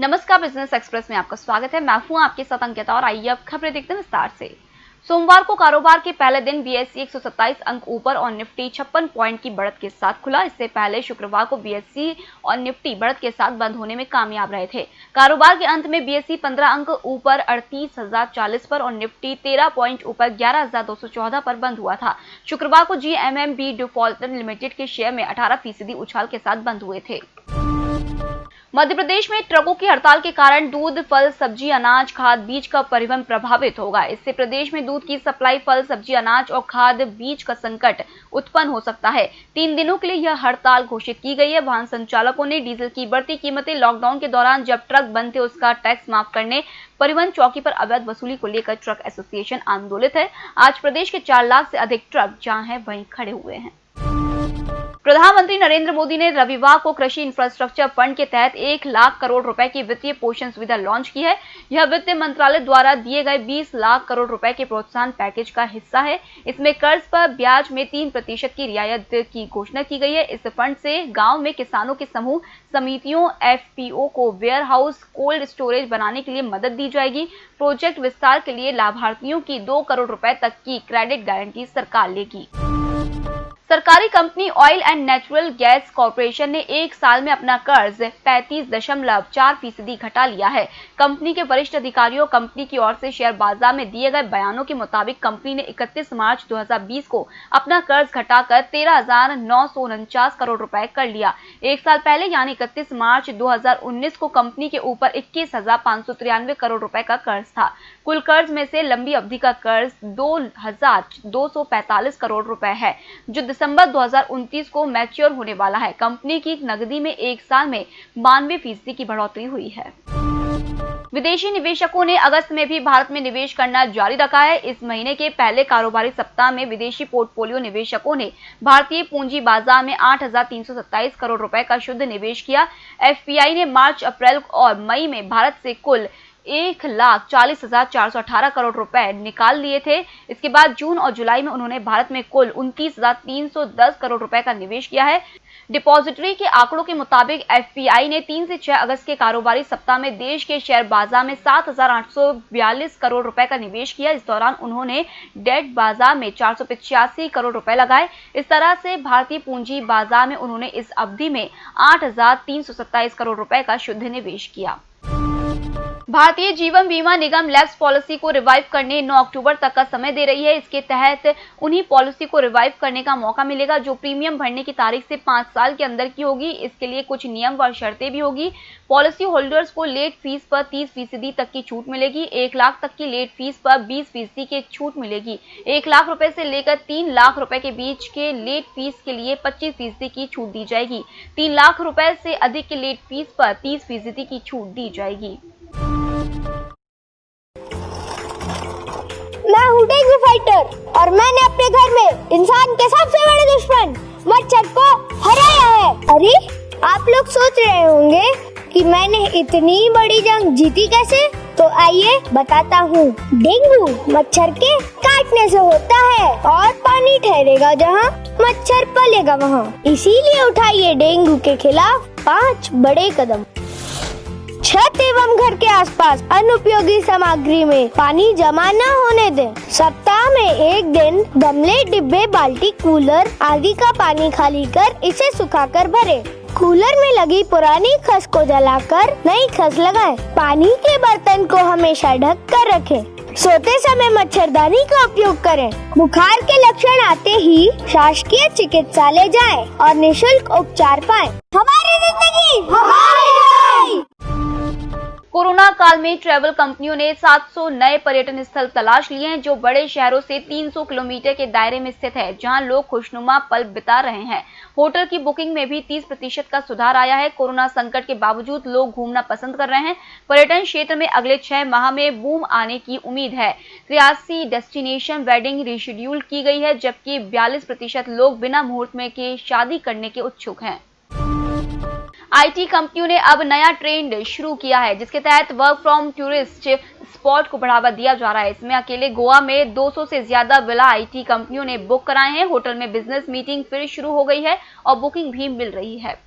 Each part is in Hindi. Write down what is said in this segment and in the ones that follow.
नमस्कार, बिजनेस एक्सप्रेस में आपका स्वागत है। मैं हूं आपके साथ अंकिता और आइए अब खबरें देखते हैं विस्तार से। सोमवार को कारोबार के पहले दिन बीएसई 127 अंक ऊपर और निफ्टी 56 पॉइंट की बढ़त के साथ खुला। इससे पहले शुक्रवार को बीएसई और निफ्टी बढ़त के साथ बंद होने में कामयाब रहे थे। कारोबार के अंत में बीएसई 15 अंक ऊपर 38,040 पर और निफ्टी 13 पॉइंट ऊपर 11,214 पर बंद हुआ था। शुक्रवार को जीएमएमबी डिफॉल्टर लिमिटेड के शेयर में 18% उछाल के साथ बंद हुए थे। मध्य प्रदेश में ट्रकों की हड़ताल के कारण दूध, फल, सब्जी, अनाज, खाद, बीज का परिवहन प्रभावित होगा। इससे प्रदेश में दूध की सप्लाई, फल, सब्जी, अनाज और खाद बीज का संकट उत्पन्न हो सकता है। 3 दिनों के लिए यह हड़ताल घोषित की गई है। वाहन संचालकों ने डीजल की बढ़ती कीमतें, लॉकडाउन के दौरान जब ट्रक बंद थे उसका टैक्स माफ करने, परिवहन चौकी पर अवैध वसूली को लेकर ट्रक एसोसिएशन आंदोलित है। आज प्रदेश के 4 लाख से अधिक ट्रक जहां हैं वहीं खड़े हुए हैं। प्रधानमंत्री नरेंद्र मोदी ने रविवार को कृषि इंफ्रास्ट्रक्चर फंड के तहत 1 लाख करोड़ रुपए की वित्तीय पोषण सुविधा लॉन्च की है। यह वित्त मंत्रालय द्वारा दिए गए 20 लाख करोड़ रुपए के प्रोत्साहन पैकेज का हिस्सा है। इसमें कर्ज पर ब्याज में 3% की रियायत की घोषणा की गई है। इस फंड से गांव में किसानों के समूह समितियों, एफपीओ को वेयर हाउस, कोल्ड स्टोरेज बनाने के लिए मदद दी जाएगी। प्रोजेक्ट विस्तार के लिए लाभार्थियों की 2 करोड़ रुपए तक की क्रेडिट गारंटी सरकार लेगी। सरकारी company oil and natural gas corporation ने 1 साल में अपना कर्ज 35.4% घटा लिया है। कंपनी के वरिष्ठ अधिकारियों, कंपनी की ओर से शेयर बाजार में दिए गए बयानों के मुताबिक कंपनी ने 31 मार्च 2020 को अपना कर्ज घटाकर 13,949 करोड़ रुपए कर लिया। 1 साल पहले यानी 31 मार्च 2019 को कंपनी के ऊपर 21,593 करोड़ रुपए का कर्ज था। कुल कर्ज में से लंबी अवधि का कर्ज 2,245 करोड़ रुपए है, जो दिसंबर 2029 को मैच्योर होने वाला है। कंपनी की नकदी में 1 साल में 92% की बढ़ोतरी हुई है। विदेशी निवेशकों ने अगस्त में भी भारत में निवेश करना जारी रखा है। इस महीने के पहले कारोबारी सप्ताह में विदेशी पोर्टफोलियो निवेशकों ने भारतीय पूंजी बाजार में 8,327 करोड़ रुपए का शुद्ध निवेश किया। एफपीआई ने मार्च, अप्रैल और मई में भारत से कुल 1,40,418 करोड़ रुपए निकाल लिए थे। इसके बाद जून और जुलाई में उन्होंने भारत में कुल 29,310 करोड़ रुपए का निवेश किया है। डिपॉजिटरी के आंकड़ों के मुताबिक एफपीआई ने 3 से 6 अगस्त के कारोबारी सप्ताह में देश के शेयर बाजार में 7,842 करोड़ रुपए का निवेश किया। इस दौरान उन्होंने डेट बाजार में 485 करोड़ रुपए लगाए। इस तरह से भारतीय पूंजी बाजार में उन्होंने इस अवधि में 8,327 करोड़ रुपए का शुद्ध निवेश किया। भारतीय जीवन बीमा निगम लैप्स पॉलिसी को रिवाइव करने 9 अक्टूबर तक का समय दे रही है। इसके तहत उन्हीं पॉलिसी को रिवाइव करने का मौका मिलेगा जो प्रीमियम भरने की तारीख से 5 साल के अंदर की होगी। इसके लिए कुछ नियम व शर्तें भी होगी। पॉलिसी होल्डर्स को लेट फीस पर 30% तक की छूट मिलेगी। 1 लाख तक की लेट फीस पर 20% की छूट मिलेगी। 1 लाख रुपए से लेकर 3 लाख रुपए के बीच के लेट फीस के लिए 25% की छूट दी जाएगी। 3 लाख रुपए से अधिक की लेट फीस पर 30% की छूट दी जाएगी। मैं हूँ डेंगू फाइटर और मैंने अपने घर में इंसान के सबसे बड़े दुश्मन मच्छर को हराया है। अरे आप लोग सोच रहे होंगे कि मैंने इतनी बड़ी जंग जीती कैसे? तो आइए बताता हूँ। डेंगू मच्छर के काटने से होता है और पानी ठहरेगा जहाँ, मच्छर पलेगा वहाँ। इसीलिए उठाइए डेंगू के खिलाफ 5 बड़े कदम। छत एवं घर के आसपास अनुपयोगी सामग्री में पानी जमा न होने दें। सप्ताह में 1 दिन गमले, डिब्बे, बाल्टी, कूलर आदि का पानी खाली कर इसे सुखाकर भरें। कूलर में लगी पुरानी खस को जलाकर नई खस लगाएं। पानी के बर्तन को हमेशा ढक कर रखें। सोते समय मच्छरदानी का उपयोग करें। बुखार के लक्षण आते ही शासकीय चिकित्सालय जाएं और निःशुल्क उपचार पाएं। हमारी जिंदगी हमारी लड़ाई। कोरोना काल में ट्रैवल कंपनियों ने 700 नए पर्यटन स्थल तलाश लिए हैं जो बड़े शहरों से 300 किलोमीटर के दायरे में स्थित है, जहां लोग खुशनुमा पल बिता रहे हैं। होटल की बुकिंग में भी 30% का सुधार आया है। कोरोना संकट के बावजूद लोग घूमना पसंद कर रहे हैं। पर्यटन क्षेत्र में अगले 6 माह में बूम आने की उम्मीद है। 83 डेस्टिनेशन वेडिंग रिशेड्यूल की गई है, जबकि 42% लोग बिना मुहूर्त में के शादी करने के उत्सुक हैं। आईटी कंपनियों ने अब नया ट्रेंड शुरू किया है, जिसके तहत वर्क फ्रॉम टूरिस्ट स्पॉट को बढ़ावा दिया जा रहा है। इसमें अकेले गोवा में 200 से ज्यादा विला आईटी कंपनियों ने बुक कराए हैं। होटल में बिजनेस मीटिंग फिर शुरू हो गई है और बुकिंग भी मिल रही है।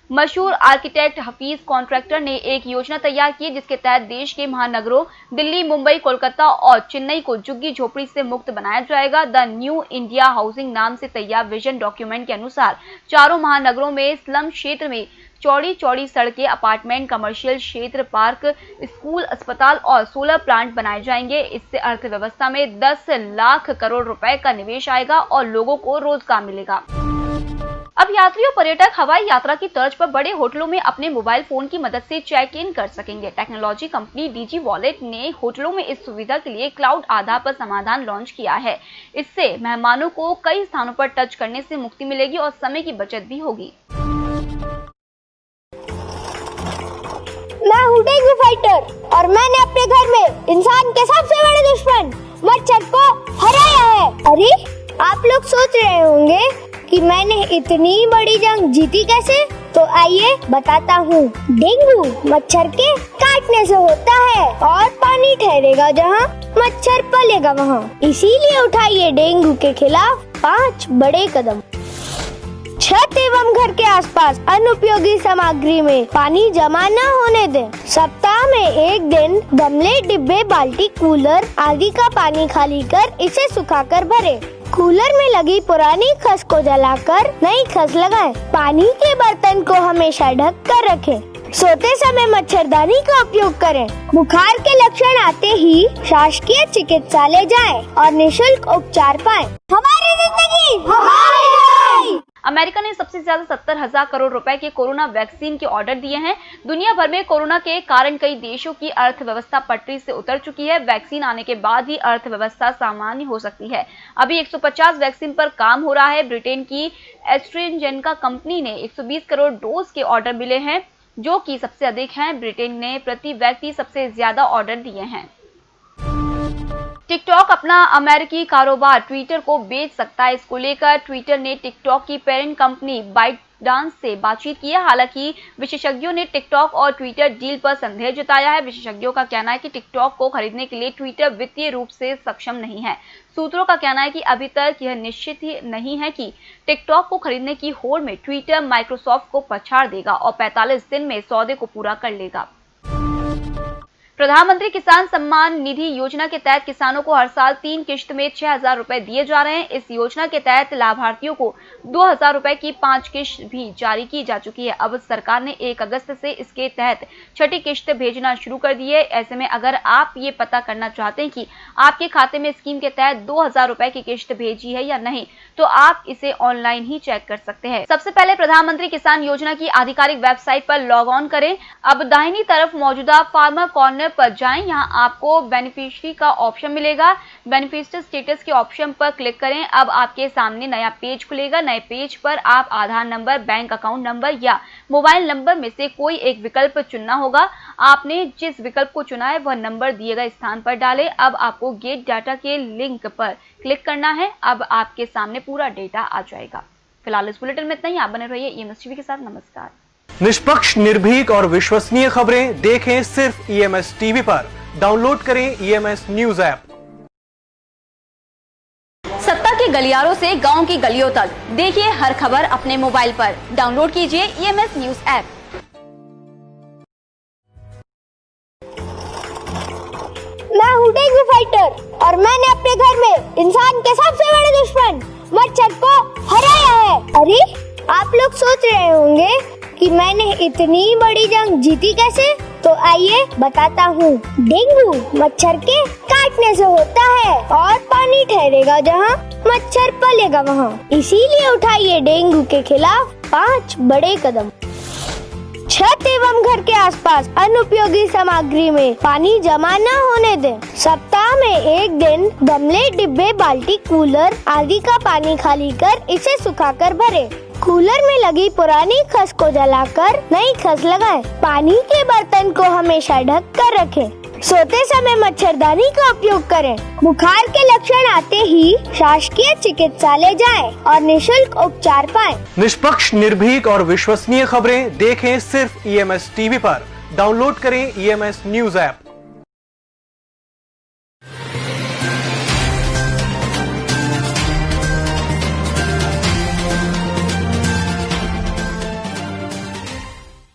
मशहूर आर्किटेक्ट हफीज कॉन्ट्रैक्टर ने एक योजना तैयार की जिसके तहत देश के महानगरों दिल्ली, मुंबई, कोलकाता और चेन्नई को झुग्गी झोपड़ी से मुक्त बनाया जाएगा। द न्यू इंडिया हाउसिंग नाम से तैयार विजन डॉक्यूमेंट के अनुसार चारों महानगरों में स्लम क्षेत्र में चौड़ी चौड़ी सड़कें, अपार्टमेंट, कमर्शियल क्षेत्र, पार्क, स्कूल, अस्पताल और सोलर प्लांट बनाए जाएंगे। इससे अर्थव्यवस्था में 10 लाख करोड़ रुपए का निवेश आएगा और लोगों को रोजगार मिलेगा। अब यात्री और पर्यटक हवाई यात्रा की तर्ज पर बड़े होटलों में अपने मोबाइल फोन की मदद से चेक इन कर सकेंगे। टेक्नोलॉजी कंपनी डीजी वॉलेट ने होटलों में इस सुविधा के लिए क्लाउड आधार पर समाधान लॉन्च किया है। इससे मेहमानों को कई स्थानों पर टच करने से मुक्ति मिलेगी और समय की बचत भी होगी। मैं हूँ डेंगू फाइटर और मैंने अपने घर में इंसान के सबसे बड़े दुश्मन मच्छर को हराया है। अरे आप लोग सोच रहे होंगे कि मैंने इतनी बड़ी जंग जीती कैसे? तो आइए बताता हूँ। डेंगू मच्छर के काटने से होता है और पानी ठहरेगा जहाँ मच्छर पलेगा वहाँ। इसीलिए उठाइए डेंगू के खिलाफ 5 बड़े कदम। छत एवं घर के आसपास अनुपयोगी सामग्री में पानी जमा न होने दें। सप्ताह में 1 दिन गमले, डिब्बे, बाल्टी, कूलर आदि का पानी खाली कर इसे सुखाकर भरें। कूलर में लगी पुरानी खस को जलाकर नई खस लगाएं। पानी के बर्तन को हमेशा ढक कर रखें। सोते समय मच्छरदानी का उपयोग करें। बुखार के लक्षण आते ही शासकीय चिकित्सालय जाएं और निशुल्क उपचार पाएं। हमारी जिंदगी हमारी लड़ाई। अमेरिका ने सबसे ज्यादा 70,000 करोड़ रुपए के कोरोना वैक्सीन के ऑर्डर दिए हैं। दुनिया भर में कोरोना के कारण कई देशों की अर्थव्यवस्था पटरी से उतर चुकी है। वैक्सीन आने के बाद ही अर्थव्यवस्था सामान्य हो सकती है। अभी 150 वैक्सीन पर काम हो रहा है। ब्रिटेन की एस्ट्राजेनेका कंपनी ने 120 करोड़ डोज के ऑर्डर मिले हैं, जो कि सबसे अधिक हैं। ब्रिटेन ने प्रति व्यक्ति सबसे ज्यादा ऑर्डर दिए हैं। टिकटॉक अपना अमेरिकी कारोबार ट्विटर को बेच सकता है। इसको लेकर ट्विटर ने टिकटॉक की पेरेंट कंपनी बाइटडांस से बातचीत की है। हालांकि विशेषज्ञों ने टिकटॉक और ट्विटर डील पर संदेह जताया है। विशेषज्ञों का कहना है कि टिकटॉक को खरीदने के लिए ट्विटर वित्तीय रूप से सक्षम नहीं है। सूत्रों का कहना है कि अभी तक यह निश्चित ही नहीं है कि टिकटॉक को खरीदने की होड़ में ट्विटर माइक्रोसॉफ्ट को पछाड़ देगा और 45 दिन में सौदे को पूरा कर लेगा। प्रधानमंत्री किसान सम्मान निधि योजना के तहत किसानों को हर साल 3 किश्त में 6,000 रुपए दिए जा रहे हैं। इस योजना के तहत लाभार्थियों को 2,000 रुपए की 5 किश्त भी जारी की जा चुकी है। अब सरकार ने 1 अगस्त से इसके तहत 6ठी किश्त भेजना शुरू कर दी है। ऐसे में अगर आप ये पता करना चाहते हैं कि आपके खाते में स्कीम के तहत 2,000 रुपए की किश्त भेजी है या नहीं, तो आप इसे ऑनलाइन ही चेक कर सकते हैं। सबसे पहले प्रधानमंत्री किसान योजना की आधिकारिक वेबसाइट पर लॉग ऑन करें। अब दाहिनी तरफ मौजूदा फार्मर कॉर्नर पर जाएं। यहाँ आपको बेनिफिशियरी का ऑप्शन मिलेगा। बेनिफिशियरी स्टेटस के ऑप्शन पर क्लिक करें। अब आपके सामने नया पेज खुलेगा। नए पेज पर आप आधार नंबर, बैंक अकाउंट नंबर या मोबाइल नंबर में से कोई एक विकल्प चुनना होगा। आपने जिस विकल्प को चुना है वह नंबर दिए गए स्थान पर डालें। अब आपको गेट डाटा के लिंक पर क्लिक करना है। अब आपके सामने पूरा डेटा आ जाएगा। फिलहाल इस बुलेटिन में इतना ही। आप बने रहिए ईएमएस टीवी के साथ। नमस्कार। निष्पक्ष, निर्भीक और विश्वसनीय खबरें देखें सिर्फ ईएमएस टीवी पर। डाउनलोड करें ईएमएस न्यूज ऐप। सत्ता के गलियारों से गांव की गलियों तक देखिए हर खबर अपने मोबाइल पर। डाउनलोड कीजिए ईएमएस न्यूज ऐप। मैं हूँ डेंगू फाइटर और मैंने अपने घर में इंसान के सबसे बड़े दुश्मन मच्छर को हराया है। अरे आप लोग सोच रहे होंगे कि मैंने इतनी बड़ी जंग जीती कैसे? तो आइए बताता हूँ। डेंगू मच्छर के काटने से होता है और पानी ठहरेगा जहाँ मच्छर पलेगा वहाँ। इसीलिए उठाइए डेंगू के खिलाफ 5 बड़े कदम। छत एवं घर के आसपास अनुपयोगी सामग्री में पानी जमा न होने दें। सप्ताह में 1 दिन गमले, डिब्बे, बाल्टी, कूलर आदि का पानी खाली कर इसे सुखाकर भरें। कूलर में लगी पुरानी खस को जलाकर नई खस लगाएं। पानी के बर्तन को हमेशा ढक कर रखें। सोते समय मच्छरदानी का उपयोग करें। बुखार के लक्षण आते ही शासकीय चिकित्सालय जाएं और निशुल्क उपचार पाएं। निष्पक्ष, निर्भीक और विश्वसनीय खबरें देखें सिर्फ ईएमएस टीवी पर। डाउनलोड करें ईएमएस न्यूज ऐप।